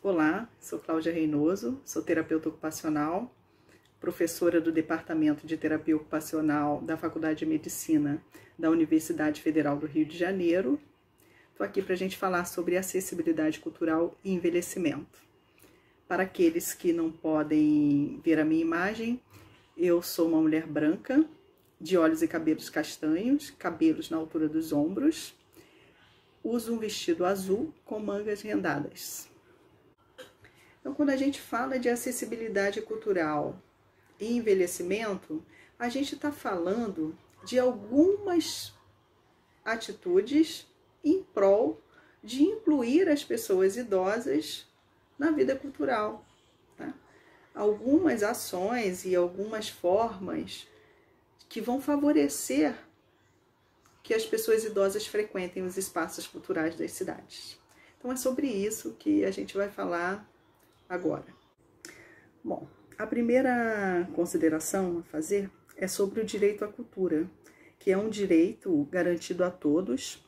Olá, sou Cláudia Reinoso, sou terapeuta ocupacional, professora do Departamento de Terapia Ocupacional da Faculdade de Medicina da Universidade Federal do Rio de Janeiro. Estou aqui para a gente falar sobre acessibilidade cultural e envelhecimento. Para aqueles que não podem ver a minha imagem, eu sou uma mulher branca, de olhos e cabelos castanhos, cabelos na altura dos ombros, uso um vestido azul com mangas rendadas. Então, quando a gente fala de acessibilidade cultural e envelhecimento, a gente está falando de algumas atitudes em prol de incluir as pessoas idosas na vida cultural, tá? Algumas ações e algumas formas que vão favorecer que as pessoas idosas frequentem os espaços culturais das cidades. Então, é sobre isso que a gente vai falar agora. Bom, a primeira consideração a fazer é sobre o direito à cultura, que é um direito garantido a todos,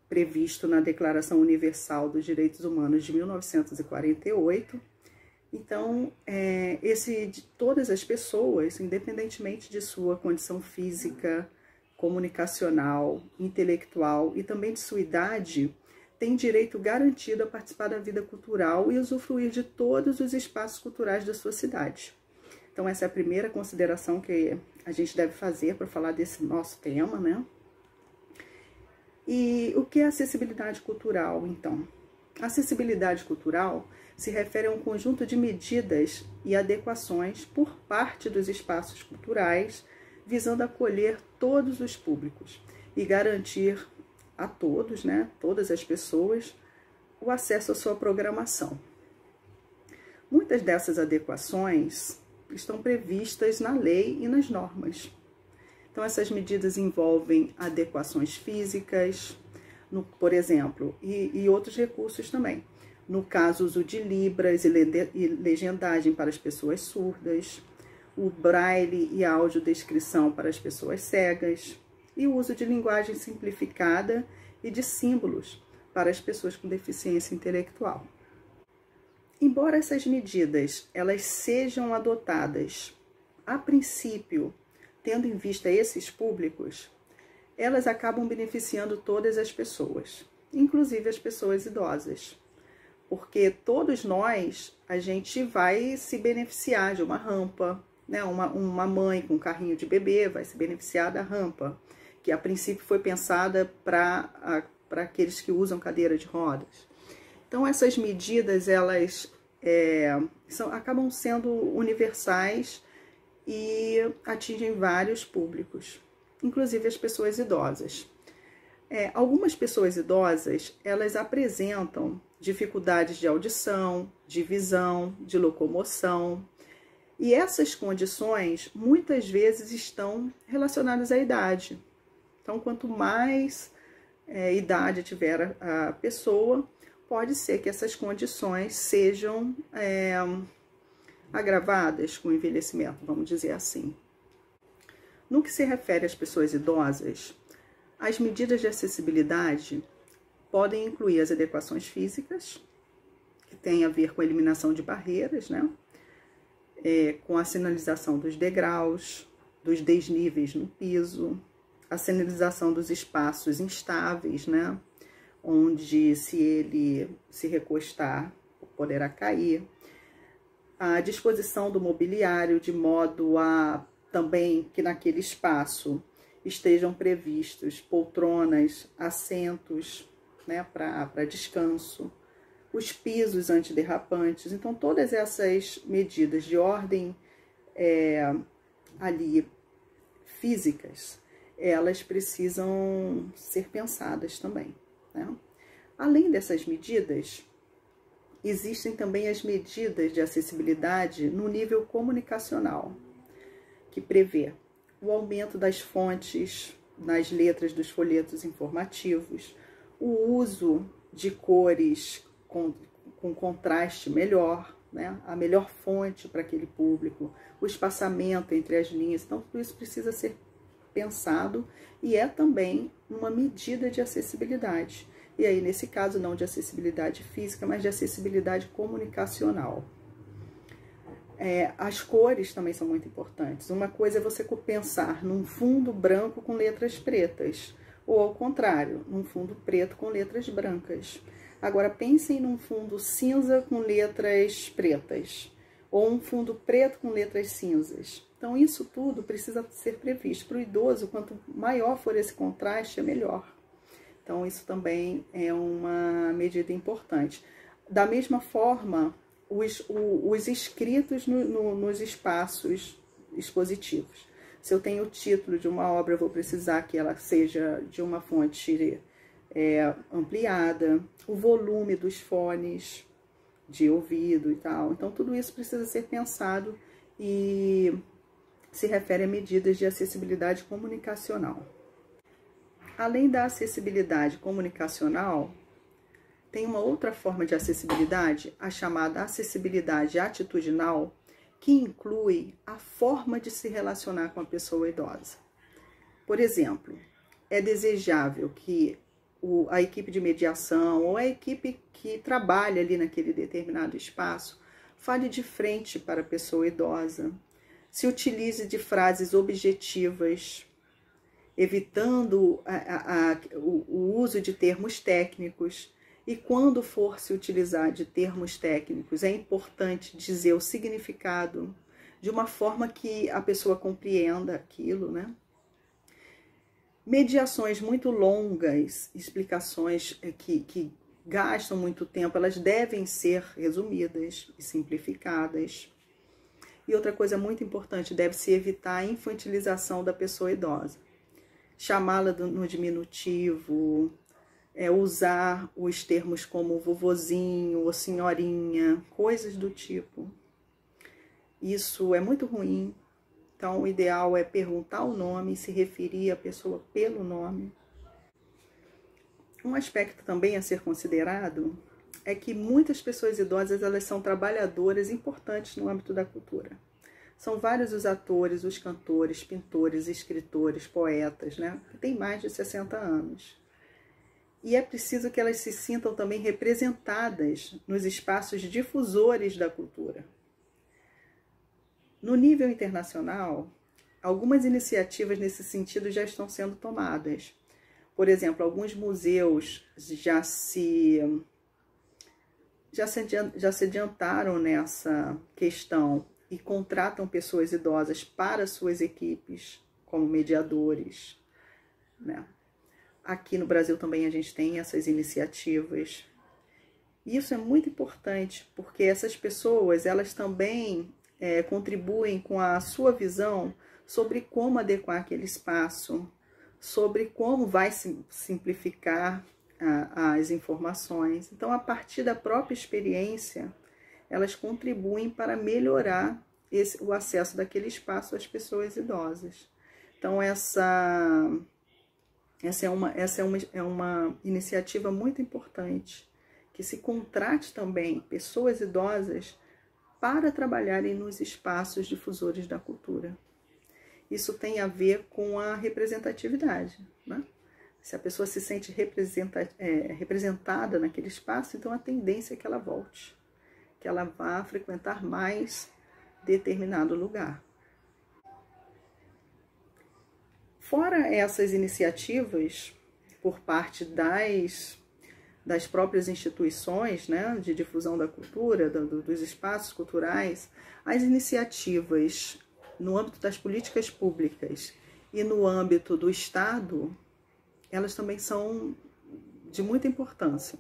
previsto na Declaração Universal dos Direitos Humanos de 1948. Então, todas as pessoas, independentemente de sua condição física, comunicacional, intelectual e também de sua idade, tem direito garantido a participar da vida cultural e usufruir de todos os espaços culturais da sua cidade. Então, essa é a primeira consideração que a gente deve fazer para falar desse nosso tema, né? E o que é acessibilidade cultural, então? Acessibilidade cultural se refere a um conjunto de medidas e adequações por parte dos espaços culturais, visando acolher todos os públicos e garantir a todos, né, todas as pessoas, o acesso à sua programação. Muitas dessas adequações estão previstas na lei e nas normas. Então, essas medidas envolvem adequações físicas, por exemplo, e outros recursos também. No caso, uso de libras e legendagem para as pessoas surdas, o braille e a audiodescrição para as pessoas cegas, e o uso de linguagem simplificada e de símbolos para as pessoas com deficiência intelectual. Embora essas medidas elas sejam adotadas a princípio, tendo em vista esses públicos, elas acabam beneficiando todas as pessoas, inclusive as pessoas idosas, porque todos nós, a gente vai se beneficiar de uma rampa, né? Uma mãe com carrinho de bebê vai se beneficiar da rampa, que a princípio foi pensada para aqueles que usam cadeira de rodas. Então, essas medidas, elas acabam sendo universais e atingem vários públicos, inclusive as pessoas idosas. Algumas pessoas idosas, elas apresentam dificuldades de audição, de visão, de locomoção, e essas condições, muitas vezes, estão relacionadas à idade. Então, quanto mais idade tiver a pessoa, pode ser que essas condições sejam agravadas com o envelhecimento, vamos dizer assim. No que se refere às pessoas idosas, as medidas de acessibilidade podem incluir as adequações físicas, que têm a ver com a eliminação de barreiras, né? Com a sinalização dos degraus, dos desníveis no piso, a sinalização dos espaços instáveis, né? Onde se ele se recostar, poderá cair. A disposição do mobiliário de modo a também que naquele espaço estejam previstos poltronas, assentos, né, para descanso, os pisos antiderrapantes. Então, todas essas medidas de ordem ali físicas, elas precisam ser pensadas também, né? Além dessas medidas, existem também as medidas de acessibilidade no nível comunicacional, que prevê o aumento das fontes nas letras dos folhetos informativos, o uso de cores com contraste melhor, né? A melhor fonte para aquele público, o espaçamento entre as linhas. Então, tudo isso precisa ser pensado e é também uma medida de acessibilidade E aí, nesse caso, não de acessibilidade física, mas de acessibilidade comunicacional. As cores também são muito importantes. Uma coisa é você pensar num fundo branco com letras pretas, ou ao contrário, num fundo preto com letras brancas. Agora, pensem num fundo cinza com letras pretas, ou um fundo preto com letras cinzas. Então, isso tudo precisa ser previsto. Para o idoso, quanto maior for esse contraste, é melhor. Então, isso também é uma medida importante. Da mesma forma, os escritos nos espaços expositivos. Se eu tenho o título de uma obra, eu vou precisar que ela seja de uma fonte ampliada, o volume dos fones de ouvido e tal. Então, tudo isso precisa ser pensado e se refere a medidas de acessibilidade comunicacional. Além da acessibilidade comunicacional, tem uma outra forma de acessibilidade, a chamada acessibilidade atitudinal, que inclui a forma de se relacionar com a pessoa idosa. Por exemplo, é desejável que a equipe de mediação ou a equipe que trabalha ali naquele determinado espaço fale de frente para a pessoa idosa, se utilize de frases objetivas, evitando o uso de termos técnicos. E quando for se utilizar de termos técnicos, é importante dizer o significado de uma forma que a pessoa compreenda aquilo, né? Mediações muito longas, explicações que gastam muito tempo, elas devem ser resumidas e simplificadas. E outra coisa muito importante, deve-se evitar a infantilização da pessoa idosa. Chamá-la no diminutivo, usar os termos como vovozinho ou senhorinha, coisas do tipo. Isso é muito ruim. Então, o ideal é perguntar o nome, se referir à pessoa pelo nome. Um aspecto também a ser considerado é que muitas pessoas idosas, elas são trabalhadoras importantes no âmbito da cultura. São vários os atores, os cantores, pintores, escritores, poetas, né? Que têm mais de 60 anos. E é preciso que elas se sintam também representadas nos espaços difusores da cultura. No nível internacional, algumas iniciativas nesse sentido já estão sendo tomadas. Por exemplo, alguns museus já se adiantaram nessa questão e contratam pessoas idosas para suas equipes como mediadores, né? Aqui no Brasil também a gente tem essas iniciativas. E isso é muito importante, porque essas pessoas, elas também contribuem com a sua visão sobre como adequar aquele espaço, sobre como vai simplificar as informações. Então, a partir da própria experiência, elas contribuem para melhorar o acesso daquele espaço às pessoas idosas. Então, essa é uma iniciativa muito importante, que se contrate também pessoas idosas para trabalharem nos espaços difusores da cultura. Isso tem a ver com a representatividade, né? Se a pessoa se sente representada naquele espaço, então a tendência é que ela volte, que ela vá frequentar mais determinado lugar. Fora essas iniciativas por parte das próprias instituições, né, de difusão da cultura, dos espaços culturais, as iniciativas no âmbito das políticas públicas e no âmbito do Estado, elas também são de muita importância.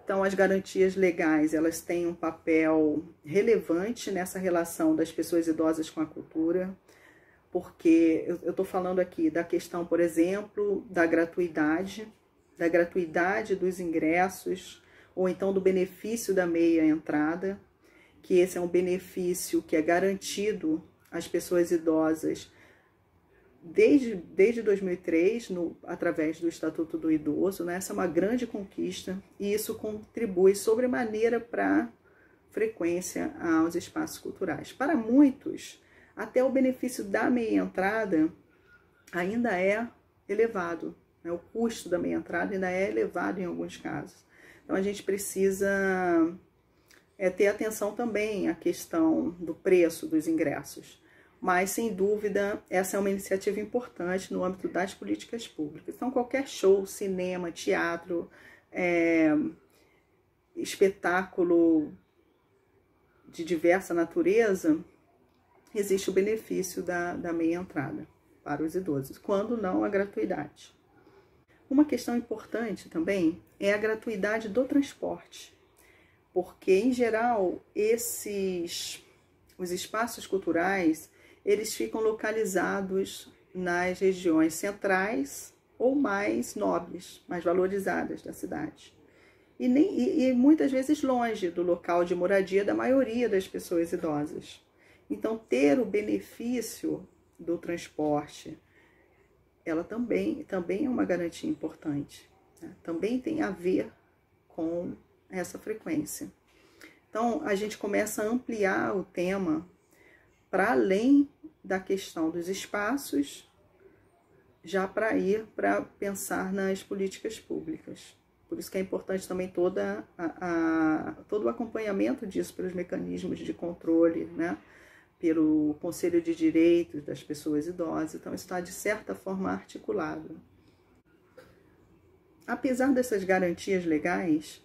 Então, as garantias legais, elas têm um papel relevante nessa relação das pessoas idosas com a cultura, porque eu estou falando aqui da questão, por exemplo, da gratuidade dos ingressos, ou então do benefício da meia entrada, que esse é um benefício que é garantido às pessoas idosas desde 2003, através do Estatuto do Idoso, né? Essa é uma grande conquista e isso contribui sobremaneira para a frequência aos espaços culturais. Para muitos, até o benefício da meia entrada ainda é elevado, né? O custo da meia entrada ainda é elevado em alguns casos. Então a gente precisa ter atenção também à questão do preço dos ingressos. Mas, sem dúvida, essa é uma iniciativa importante no âmbito das políticas públicas. Então, qualquer show, cinema, teatro, espetáculo de diversa natureza, existe o benefício da meia entrada para os idosos, quando não a gratuidade. Uma questão importante também é a gratuidade do transporte, porque, em geral, os espaços culturais, eles ficam localizados nas regiões centrais ou mais nobres, mais valorizadas da cidade. E muitas vezes longe do local de moradia da maioria das pessoas idosas. Então, ter o benefício do transporte, ela também é uma garantia importante, né? Também tem a ver com essa frequência. Então, a gente começa a ampliar o tema para além da questão dos espaços, já para pensar nas políticas públicas. Por isso que é importante também todo o acompanhamento disso pelos mecanismos de controle, né? Pelo Conselho de Direitos das Pessoas Idosas. Então, isso está, de certa forma, articulado. Apesar dessas garantias legais,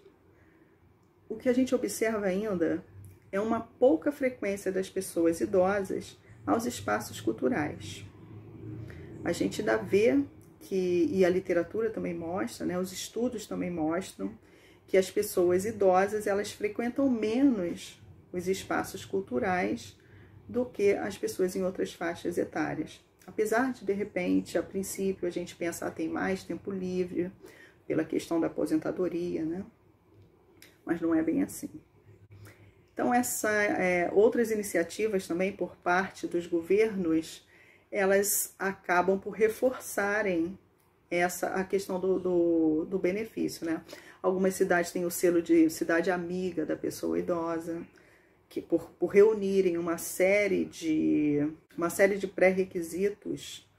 o que a gente observa ainda é uma pouca frequência das pessoas idosas aos espaços culturais. A gente ainda vê e a literatura também mostra, né, os estudos também mostram, que as pessoas idosas, elas frequentam menos os espaços culturais do que as pessoas em outras faixas etárias. Apesar de repente, a princípio, a gente pensar tem mais tempo livre, pela questão da aposentadoria, né? Mas não é bem assim. Então, outras iniciativas também por parte dos governos, elas acabam por reforçarem a questão do benefício, né? Algumas cidades têm o selo de cidade amiga da pessoa idosa, que por reunirem uma série de pré-requisitos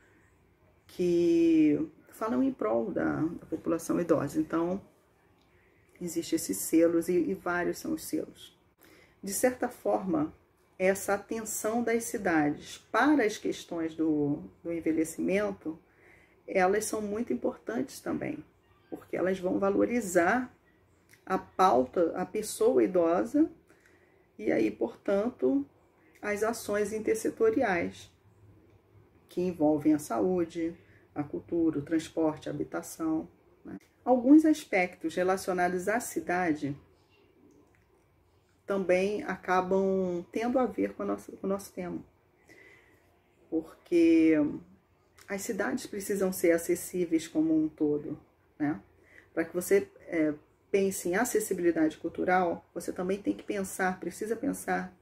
que falam em prol da população idosa. Então, existem esses selos e vários são os selos. De certa forma, essa atenção das cidades para as questões do envelhecimento, elas são muito importantes também, porque elas vão valorizar a pauta, a pessoa idosa, e aí, portanto, as ações intersetoriais, que envolvem a saúde, a cultura, o transporte, a habitação, né? Alguns aspectos relacionados à cidade também acabam tendo a ver com o nosso tema, porque as cidades precisam ser acessíveis como um todo, né? Para que você pense em acessibilidade cultural, você também tem que precisa pensar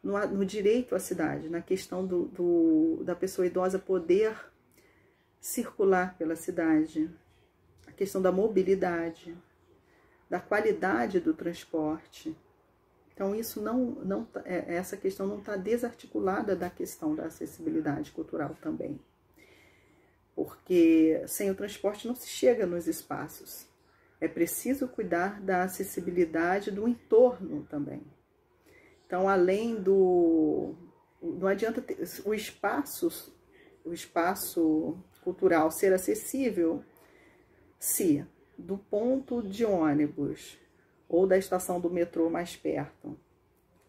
no direito à cidade, na questão da pessoa idosa poder circular pela cidade, a questão da mobilidade, da qualidade do transporte. Então, essa questão não está desarticulada da questão da acessibilidade cultural também. Porque sem o transporte não se chega nos espaços. É preciso cuidar da acessibilidade do entorno também. Então, além não adianta ter o espaço cultural ser acessível se do ponto de ônibus ou da estação do metrô mais perto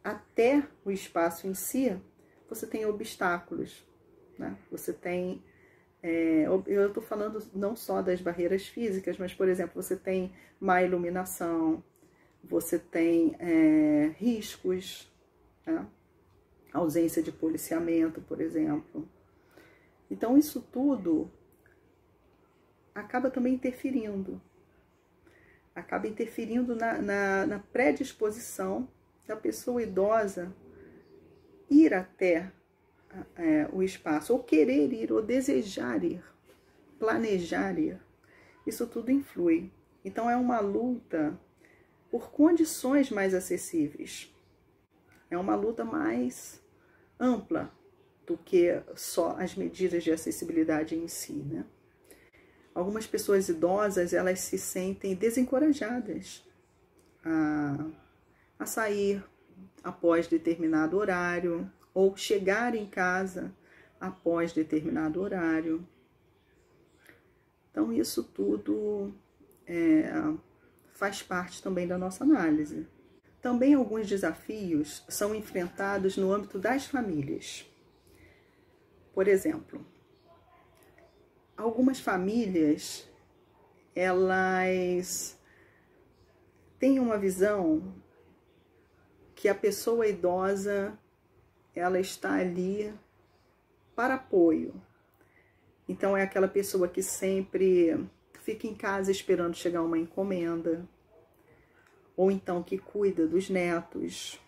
até o espaço em si, você tem obstáculos, né? Você tem, eu estou falando não só das barreiras físicas, mas, por exemplo, você tem má iluminação, você tem riscos, né? Ausência de policiamento, por exemplo. Então, isso tudo acaba também interferindo. Acaba interferindo na predisposição da pessoa idosa ir até o espaço, ou querer ir, ou desejar ir, planejar ir. Isso tudo influi. Então, é uma luta por condições mais acessíveis. É uma luta mais ampla do que só as medidas de acessibilidade em si, né? Algumas pessoas idosas, elas se sentem desencorajadas a sair após determinado horário, ou chegar em casa após determinado horário. Então, isso tudo faz parte também da nossa análise. Também alguns desafios são enfrentados no âmbito das famílias. Por exemplo, algumas famílias, elas têm uma visão que a pessoa idosa, ela está ali para apoio. Então, é aquela pessoa que sempre fica em casa esperando chegar uma encomenda, ou então que cuida dos netos,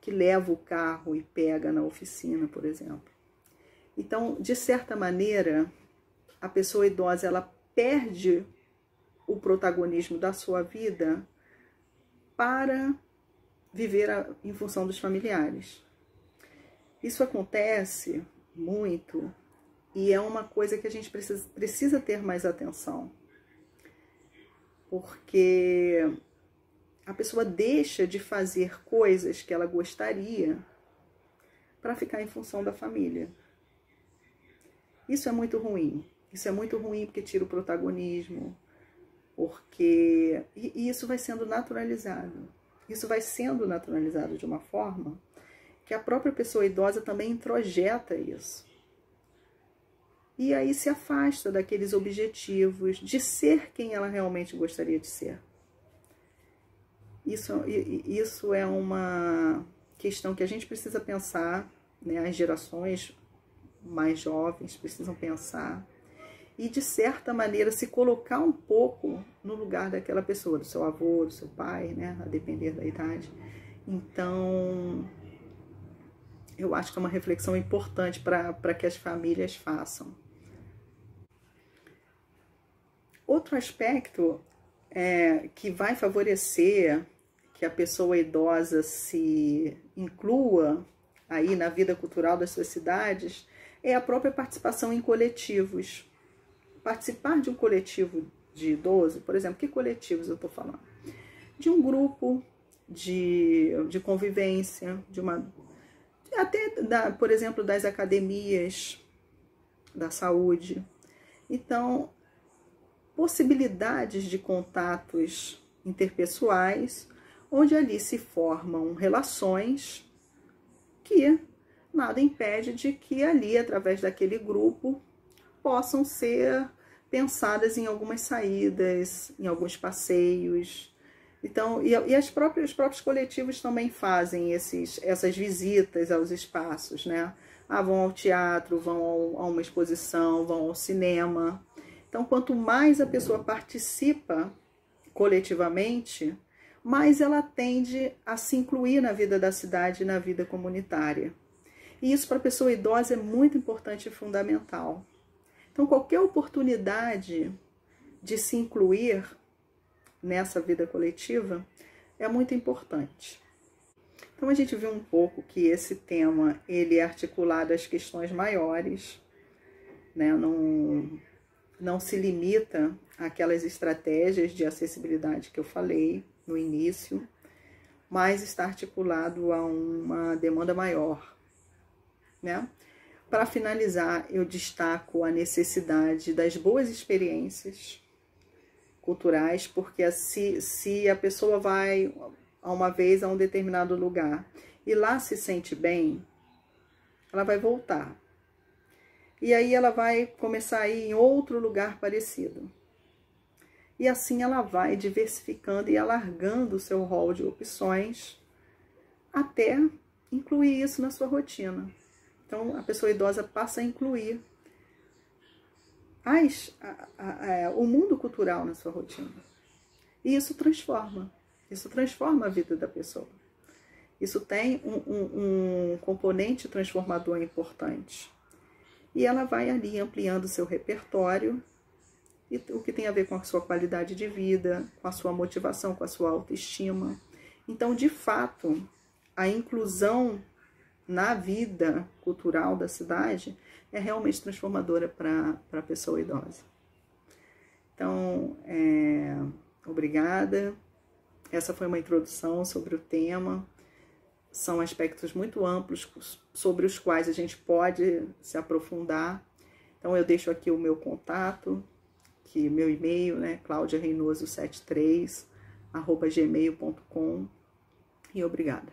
que leva o carro e pega na oficina, por exemplo. Então, de certa maneira, a pessoa idosa, ela perde o protagonismo da sua vida para viver em função dos familiares. Isso acontece muito e é uma coisa que a gente precisa ter mais atenção. Porque a pessoa deixa de fazer coisas que ela gostaria para ficar em função da família. Isso é muito ruim. Isso é muito ruim porque tira o protagonismo, porque e isso vai sendo naturalizado. Isso vai sendo naturalizado de uma forma que a própria pessoa idosa também introjeta isso. E aí se afasta daqueles objetivos de ser quem ela realmente gostaria de ser. Isso é uma questão que a gente precisa pensar, né? As gerações mais jovens precisam pensar e, de certa maneira, se colocar um pouco no lugar daquela pessoa, do seu avô, do seu pai, né? A depender da idade. Então, eu acho que é uma reflexão importante para que as famílias façam. Outro aspecto que vai favorecer que a pessoa idosa se inclua aí na vida cultural das suas cidades é a própria participação em coletivos. Participar de um coletivo de idoso, por exemplo, que coletivos eu estou falando? De um grupo de convivência, por exemplo, das academias da saúde. Então, possibilidades de contatos interpessoais, onde ali se formam relações que nada impede de que ali, através daquele grupo, possam ser pensadas em algumas saídas, em alguns passeios. Então, os próprios coletivos também fazem essas visitas aos espaços, né? Vão ao teatro, vão a uma exposição, vão ao cinema. Então, quanto mais a pessoa participa coletivamente, mais ela tende a se incluir na vida da cidade e na vida comunitária. E isso para a pessoa idosa é muito importante e fundamental. Então, qualquer oportunidade de se incluir nessa vida coletiva é muito importante. Então, a gente viu um pouco que esse tema ele é articulado às questões maiores, né? Não se limita àquelas estratégias de acessibilidade que eu falei no início, mas está articulado a uma demanda maior, né? Para finalizar, eu destaco a necessidade das boas experiências culturais, porque se a pessoa vai uma vez a um determinado lugar e lá se sente bem, ela vai voltar. E aí ela vai começar a ir em outro lugar parecido. E assim ela vai diversificando e alargando o seu rol de opções até incluir isso na sua rotina. Então, a pessoa idosa passa a incluir o mundo cultural na sua rotina. E isso transforma a vida da pessoa. Isso tem um componente transformador importante. E ela vai ali ampliando o seu repertório, e o que tem a ver com a sua qualidade de vida, com a sua motivação, com a sua autoestima. Então, de fato, a inclusão na vida cultural da cidade é realmente transformadora para a pessoa idosa. Então, obrigada. Essa foi uma introdução sobre o tema. São aspectos muito amplos sobre os quais a gente pode se aprofundar. Então, eu deixo aqui o meu contato, que meu e-mail, né, claudiareinoso73@gmail.com. E obrigada.